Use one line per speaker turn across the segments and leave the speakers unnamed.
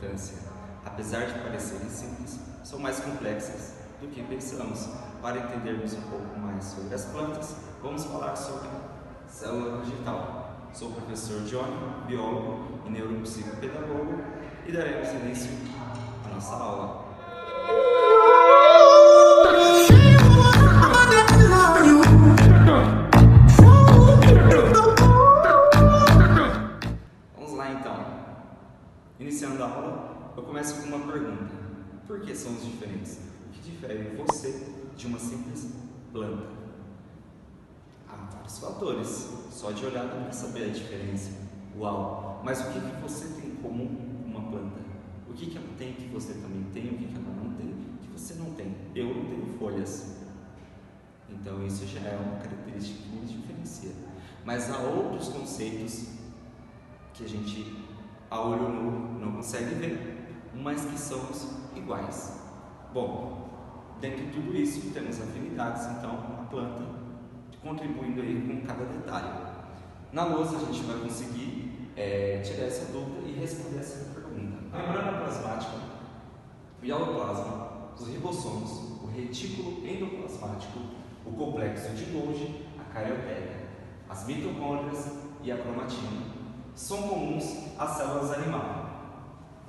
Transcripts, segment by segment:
importância. Apesar de parecerem simples, são mais complexas do que pensamos. Para entendermos um pouco mais sobre as plantas, vamos falar sobre célula vegetal. Sou o professor Johnny, biólogo e neuropsicopedagogo, e daremos início à nossa aula. Vamos lá então. Iniciando a aula, eu começo com uma pergunta. Por que somos diferentes? O que difere você de uma simples planta? Há vários fatores. Só de olhar dá para saber a diferença. Uau! Mas o que você tem em comum com uma planta? O que ela tem que você também tem? O que ela não tem que você não tem? Eu não tenho folhas. Então isso já é uma característica que nos diferencia. Mas há outros conceitos que a gente a olho nu não consegue ver, mas que somos iguais. Bom, dentro de tudo isso temos afinidades, então a planta contribuindo aí com cada detalhe. Na lousa a gente vai conseguir tirar essa dúvida e responder essa pergunta. A membrana plasmática, o hialoplasma, os ribossomos, o retículo endoplasmático, o complexo de Golgi, a carioteca, as mitocôndrias e a cromatina são comuns às células animais.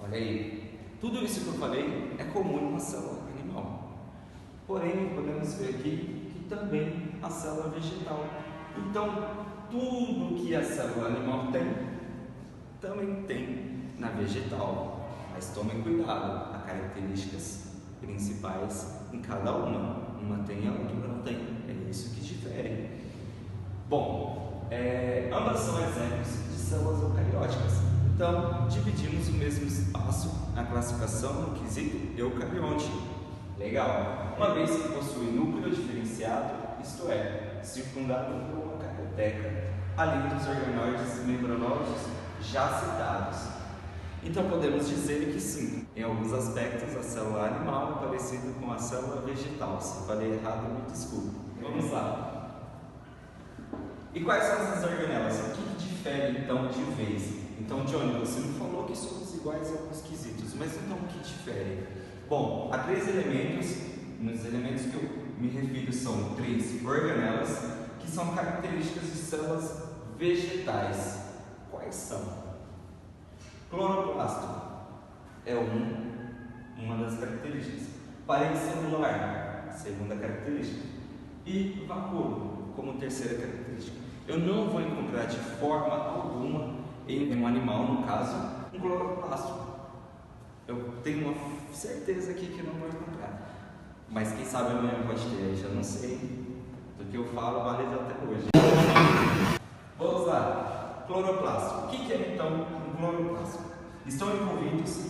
Olha aí, tudo isso que eu falei é comum em uma célula animal. Porém, podemos ver aqui que também a célula vegetal. Então, tudo que a célula animal tem, também tem na vegetal. Mas tomem cuidado, há características principais em cada uma. Uma tem, a outra não tem. É isso que difere. Bom, ambas são exemplos de células eucarióticas. Então, dividimos o mesmo espaço na classificação no quesito eucarionte. Legal! Uma vez que possui núcleo diferenciado, isto é, circundado por uma carioteca, além dos organoides e membranóides já citados. Então, podemos dizer que sim, em alguns aspectos, a célula animal é parecida com a célula vegetal. Se falei errado, me desculpe. Vamos lá. E quais são essas organelas? O que difere então de vez? Então, Johnny, você não falou que somos iguais em alguns quesitos, mas então o que difere? Bom, há três elementos, nos elementos que eu me refiro são três organelas, que são características de células vegetais. Quais são? Cloroplasto é uma das características. Parede celular, segunda característica. E vacúolo, como terceira característica. Eu não vou encontrar de forma alguma em um animal, no caso, um cloroplasto. Eu tenho uma certeza aqui que não vou encontrar. Mas quem sabe amanhã pode ter, já não sei. Do que eu falo vale até hoje. Vamos lá. Cloroplasto. O que é então um cloroplasto? Estão envolvidos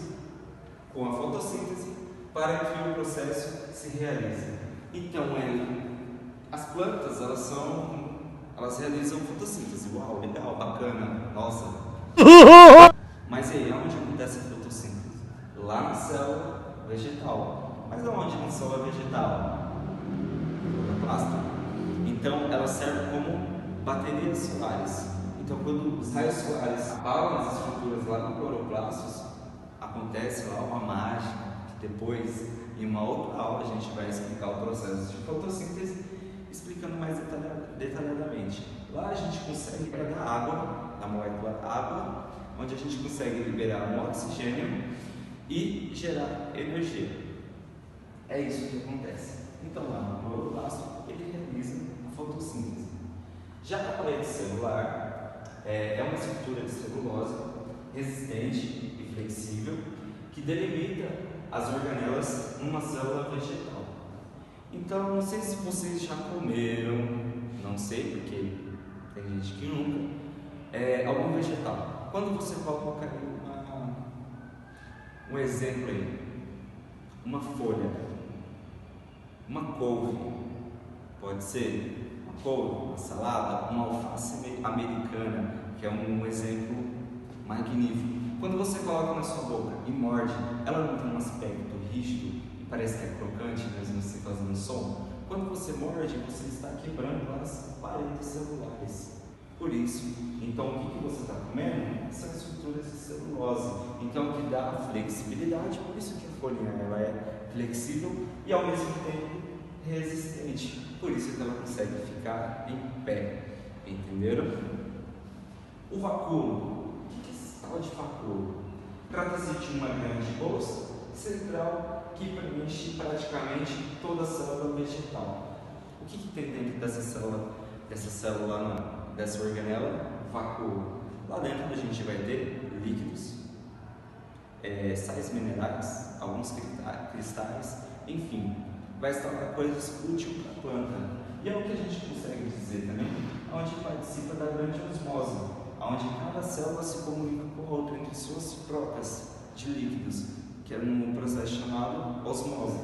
com a fotossíntese para que o processo se realize. Então, as plantas, elas realizam fotossíntese. Uau, legal, bacana, nossa. Mas aí, onde acontece a fotossíntese? Lá na célula vegetal. Mas aonde na célula vegetal? Cloroplasto. Então, ela serve como baterias solares. Então, quando os raios solares abalam as estruturas lá do cloroplastos, acontece lá uma mágica, que depois, em uma outra aula, a gente vai explicar o processo de fotossíntese, explicando mais detalhadamente. Lá a gente consegue pegar água, a molécula água, onde a gente consegue liberar um oxigênio e gerar energia. É isso que acontece. Então, lá no cloroplasto, ele realiza a fotossíntese. Já a parede celular é uma estrutura de celulose resistente e flexível que delimita as organelas numa célula vegetal. Então, não sei se vocês já comeram, não sei porque tem gente que nunca, algum vegetal. Quando você coloca um exemplo aí, uma folha, uma couve, pode ser uma couve, uma salada, uma alface americana, que é um exemplo magnífico. Quando você coloca na sua boca e morde, ela não tem um aspecto rígido e parece que é crocante mesmo você fazendo som? Quando você morde, você está quebrando as paredes celulares. Por isso, então o que você está comendo? São estruturas de celulose. Então o que dá flexibilidade, por isso que a folhinha ela é flexível e ao mesmo tempo resistente. Por isso que ela consegue ficar em pé. Entenderam? O vacúolo. O que é esse tal de vacúolo? Trata-se de uma grande bolsa central que preenche praticamente toda a célula vegetal. O que tem dentro dessa célula, dessa organela? Vacúolo. Lá dentro a gente vai ter líquidos, sais minerais, alguns cristais, enfim, vai estar coisas úteis para a planta. E é o que a gente consegue dizer também, onde participa da grande osmose, onde cada célula se comunica com a outra entre suas próprias de líquidos, que é num processo chamado osmose.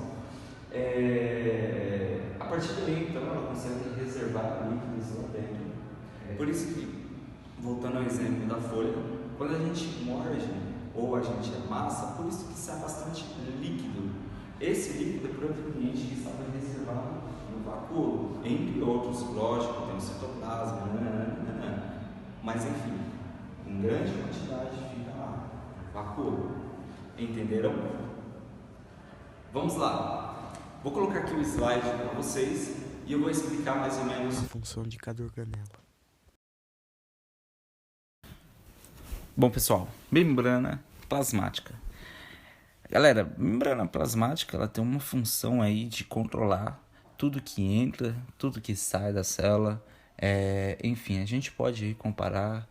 A partir daí, então, ela consegue reservar líquidos lá dentro. Por isso que, voltando ao exemplo da folha, quando a gente morde ou a gente amassa, por isso que sai bastante líquido. Esse líquido é proveniente que estava reservado no vacúolo, entre outros, lógico, tem o citoplasma, mas enfim, em grande quantidade fica lá, vacúolo. Entenderam? Vamos lá. Vou colocar aqui o slide para vocês e eu vou explicar mais ou menos
a função de cada organela.
Bom, pessoal, membrana plasmática. Galera, membrana plasmática ela tem uma função aí de controlar tudo que entra, tudo que sai da célula. Enfim, a gente pode aí comparar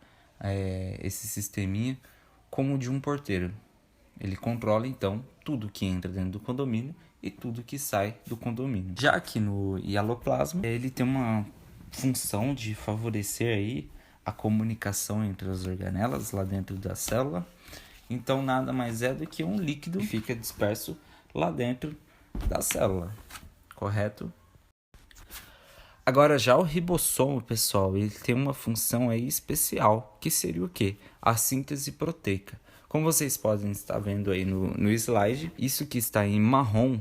esse sisteminha como de um porteiro. Ele controla então tudo que entra dentro do condomínio e tudo que sai do condomínio. Já que no hialoplasma, ele tem uma função de favorecer aí a comunicação entre as organelas lá dentro da célula. Então nada mais é do que um líquido que fica disperso lá dentro da célula, correto? Agora já o ribossomo, pessoal, ele tem uma função aí especial, que seria o quê? A síntese proteica. Como vocês podem estar vendo aí no slide, isso que está em marrom,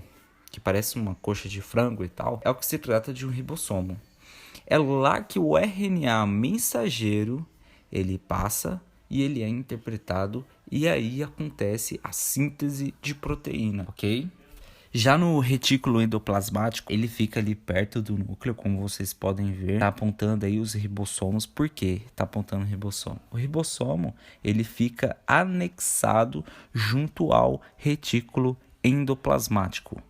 que parece uma coxa de frango e tal, é o que se trata de um ribossomo. É lá que o RNA mensageiro, ele passa e ele é interpretado e aí acontece a síntese de proteína, ok? Já no retículo endoplasmático, ele fica ali perto do núcleo, como vocês podem ver, tá apontando aí os ribossomos. Por quê? Tá apontando o ribossomo. O ribossomo, ele fica anexado junto ao retículo endoplasmático.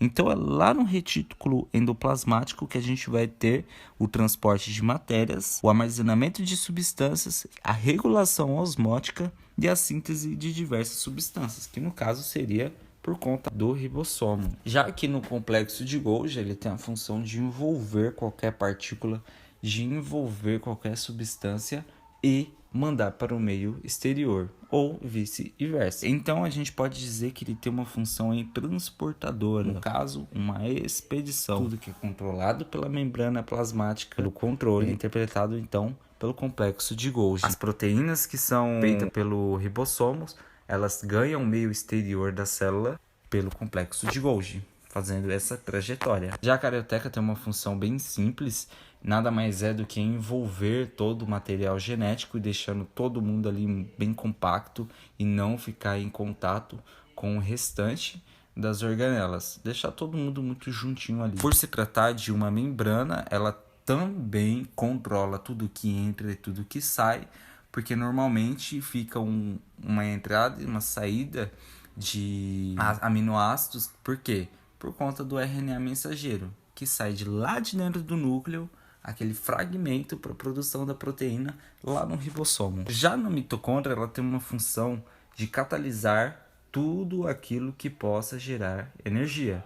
Então é lá no retículo endoplasmático que a gente vai ter o transporte de matérias, o armazenamento de substâncias, a regulação osmótica e a síntese de diversas substâncias, que no caso seria por conta do ribossomo. Já que no complexo de Golgi ele tem a função de envolver qualquer partícula, de envolver qualquer substância e mandar para o meio exterior, ou vice-versa. Então a gente pode dizer que ele tem uma função transportadora, no caso, uma expedição. Tudo que é controlado pela membrana plasmática, pelo controle, é interpretado então pelo complexo de Golgi. As proteínas que são feitas pelo ribossomos, elas ganham o meio exterior da célula pelo complexo de Golgi, fazendo essa trajetória. Já a carioteca tem uma função bem simples, nada mais é do que envolver todo o material genético e deixando todo mundo ali bem compacto e não ficar em contato com o restante das organelas. Deixar todo mundo muito juntinho ali. Por se tratar de uma membrana, ela também controla tudo que entra e tudo que sai, porque normalmente fica uma entrada e uma saída de aminoácidos. Por quê? Por conta do RNA mensageiro, que sai de lá de dentro do núcleo, aquele fragmento para a produção da proteína lá no ribossomo. Já na mitocôndria, ela tem uma função de catalisar tudo aquilo que possa gerar energia.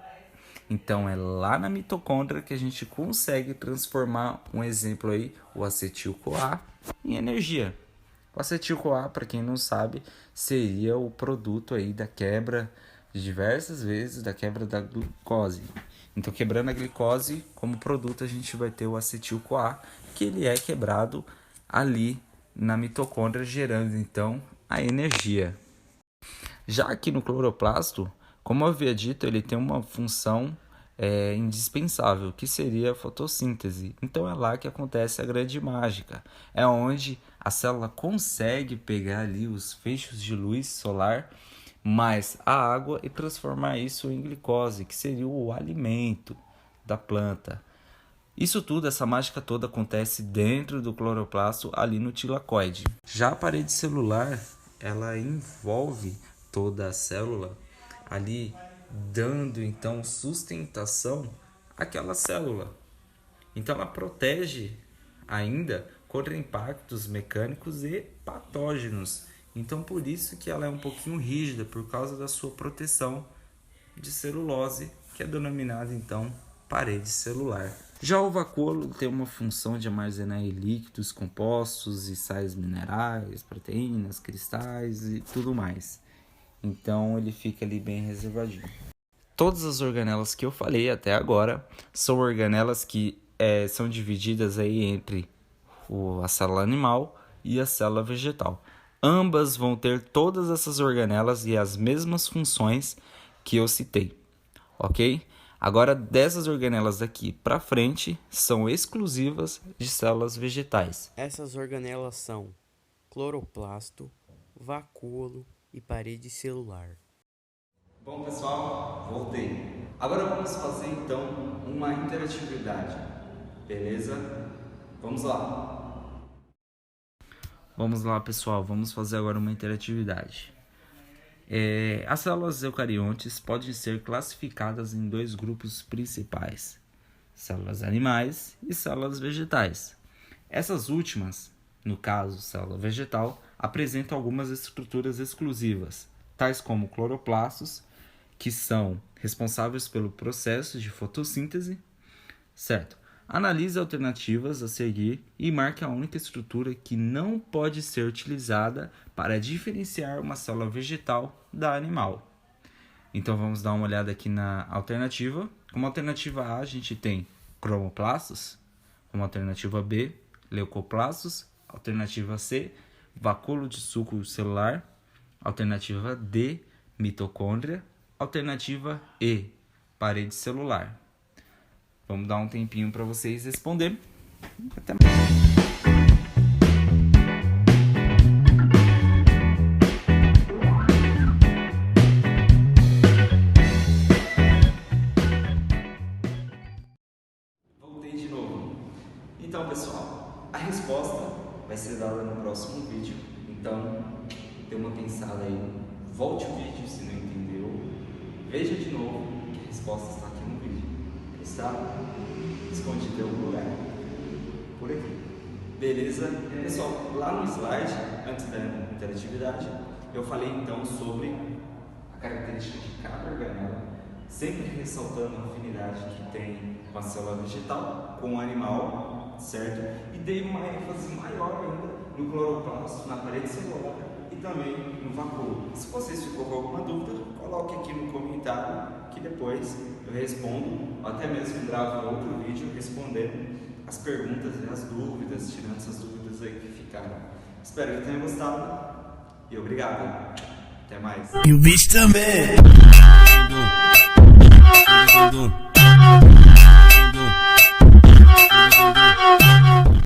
Então é lá na mitocôndria que a gente consegue transformar, um exemplo aí, o acetil-CoA em energia. O acetil-CoA, para quem não sabe, seria o produto aí da quebra de diversas vezes da quebra da glicose. Então, quebrando a glicose como produto, a gente vai ter o acetil-CoA, que ele é quebrado ali na mitocôndria, gerando então a energia. Já aqui no cloroplasto, como eu havia dito, ele tem uma função
indispensável, que seria a fotossíntese. Então é lá que acontece a grande mágica. É onde a célula consegue pegar ali os feixes de luz solar mais a água e transformar isso em glicose, que seria o alimento da planta. Isso tudo, essa mágica toda acontece dentro do cloroplasto, ali no tilacoide. Já a parede celular, ela envolve toda a célula ali, dando então sustentação àquela célula. Então ela protege ainda contra impactos mecânicos e patógenos. Então por isso que ela é um pouquinho rígida, por causa da sua proteção de celulose, que é denominada então parede celular. Já o vacúolo tem uma função de armazenar líquidos, compostos e sais minerais, proteínas, cristais e tudo mais. Então ele fica ali bem reservadinho. Todas as organelas que eu falei até agora são organelas que são divididas aí entre a célula animal e a célula vegetal. Ambas vão ter todas essas organelas e as mesmas funções que eu citei, ok? Agora, dessas organelas daqui para frente, são exclusivas de células vegetais.
Essas organelas são cloroplasto, vacúolo e parede celular.
Bom, pessoal, voltei. Agora vamos fazer então uma interatividade, beleza? Vamos lá.
Vamos lá, pessoal, vamos fazer agora uma interatividade. As células eucariontes podem ser classificadas em dois grupos principais: células animais e células vegetais. Essas últimas, no caso célula vegetal, apresentam algumas estruturas exclusivas, tais como cloroplastos, que são responsáveis pelo processo de fotossíntese, certo? Analise alternativas a seguir e marque a única estrutura que não pode ser utilizada para diferenciar uma célula vegetal da animal. Então vamos dar uma olhada aqui na alternativa. Como alternativa A, a gente tem cromoplastos. Como alternativa B, leucoplastos. Alternativa C, vacúolo de suco celular. Alternativa D, mitocôndria. Alternativa E, parede celular. Vamos dar um tempinho para vocês responderem. Até mais.
Voltei de novo. Então, pessoal, a resposta vai ser dada no próximo vídeo. Então, dê uma pensada aí. Volte o vídeo se não entendeu. Veja de novo que a resposta está aqui no vídeo. Está escondido em algum lugar. Por aqui. Beleza? Pessoal, lá no slide, antes da interatividade, eu falei então sobre a característica de cada organela, sempre ressaltando a afinidade que tem com a célula vegetal, com o animal, certo? E dei uma ênfase maior ainda no cloroplasto, na parede celular e também no vacúolo. Se vocês ficou com alguma dúvida, coloque aqui no comentário que depois eu respondo, ou até mesmo gravo outro vídeo respondendo as perguntas e as dúvidas, tirando essas dúvidas aí que ficaram. Espero que tenham gostado e obrigado. Até mais.
E o bicho também.